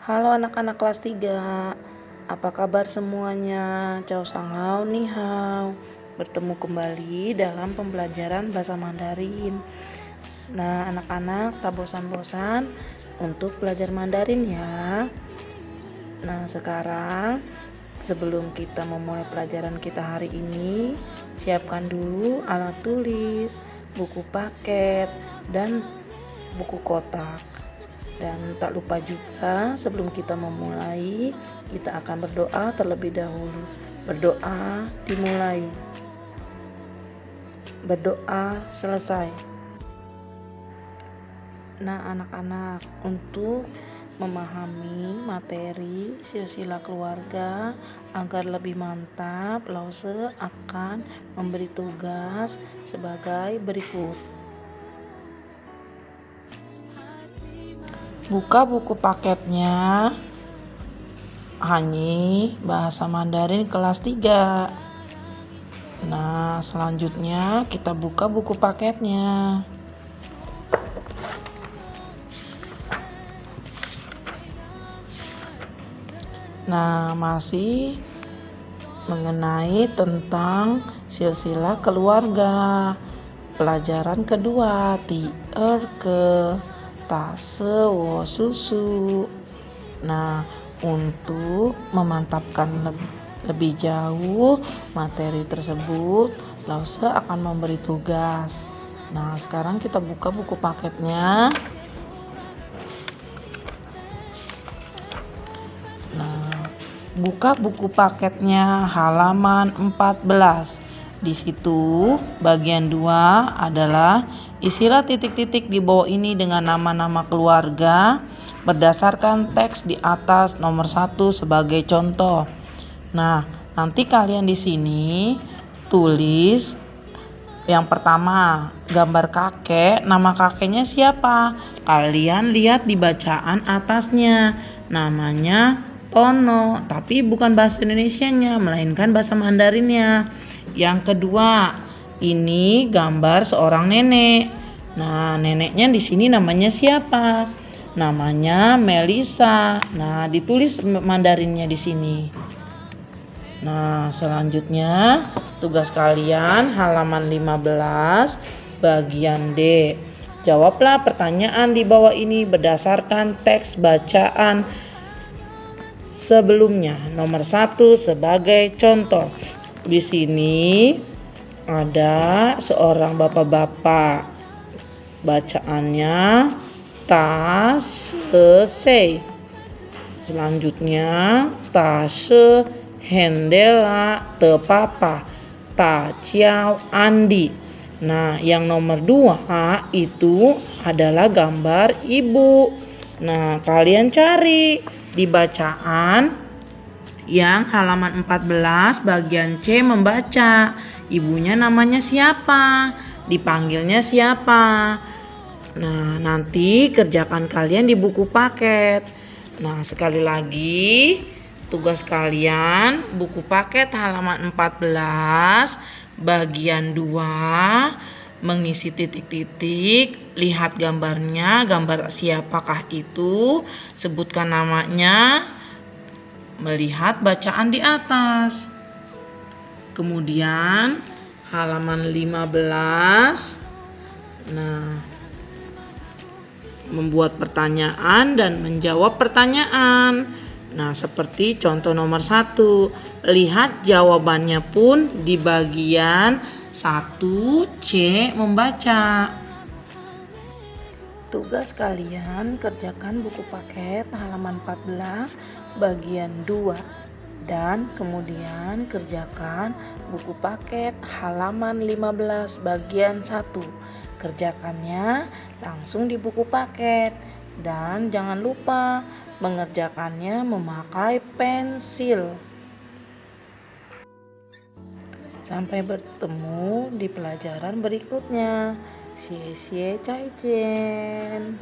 Halo anak-anak kelas 3. Apa kabar semuanya? Ciao sanghao ni hao. Bertemu kembali dalam pembelajaran bahasa Mandarin. Nah, anak-anak tak bosan-bosan untuk belajar Mandarin ya. Nah, sekarang sebelum kita memulai pelajaran kita hari ini, siapkan dulu alat tulis, buku paket, dan buku kotak. Dan tak lupa juga sebelum kita memulai, kita akan berdoa terlebih dahulu. Berdoa dimulai. Berdoa selesai. Nah, anak-anak, untuk memahami materi silsilah keluarga agar lebih mantap, Lause akan memberi tugas sebagai berikut. Buka buku paketnya Hanyi Bahasa Mandarin kelas 3. Nah, selanjutnya kita buka buku paketnya. Nah, masih mengenai tentang silsilah keluarga. Pelajaran kedua, Tier ke Tase wo susu. Nah, untuk memantapkan lebih jauh materi tersebut, Lause akan memberi tugas. Nah, sekarang kita buka buku paketnya. Nah, buka buku paketnya halaman 14. Di situ bagian 2 adalah isilah titik-titik di bawah ini dengan nama-nama keluarga berdasarkan teks di atas nomor 1 sebagai contoh. Nah, nanti kalian di sini tulis yang pertama, gambar kakek, nama kakeknya siapa? Kalian lihat di bacaan atasnya. Namanya Tono, tapi bukan bahasa Indonesianya, melainkan bahasa Mandarinnya. Yang kedua, ini gambar seorang nenek. Nah, neneknya di sini namanya siapa? Namanya Melisa. Nah, ditulis Mandarinnya di sini. Nah, selanjutnya tugas kalian halaman 15 bagian D. Jawablah pertanyaan di bawah ini berdasarkan teks bacaan sebelumnya. Nomor 1 sebagai contoh. Di sini ada seorang bapak-bapak. Bacaannya tasese. Selanjutnya tase hendela tepapa taciao andi. Nah, yang nomor 2 itu adalah gambar ibu. Nah, kalian cari di bacaan yang halaman 14 bagian C membaca. Ibunya namanya siapa? Dipanggilnya siapa? Nah, nanti kerjakan kalian di buku paket. Nah, sekali lagi tugas kalian buku paket halaman 14 bagian 2 mengisi titik-titik, lihat gambarnya, gambar siapakah itu, sebutkan namanya, melihat bacaan di atas. Kemudian halaman 15, nah, membuat pertanyaan dan menjawab pertanyaan. Nah, seperti contoh nomor 1, lihat jawabannya pun di bagian 1C membaca. Tugas kalian kerjakan buku paket halaman 14 bagian 2 dan kemudian kerjakan buku paket halaman 15 bagian 1. Kerjakannya langsung di buku paket dan jangan lupa mengerjakannya memakai pensil. Sampai bertemu di pelajaran berikutnya. Xie xie zaijian.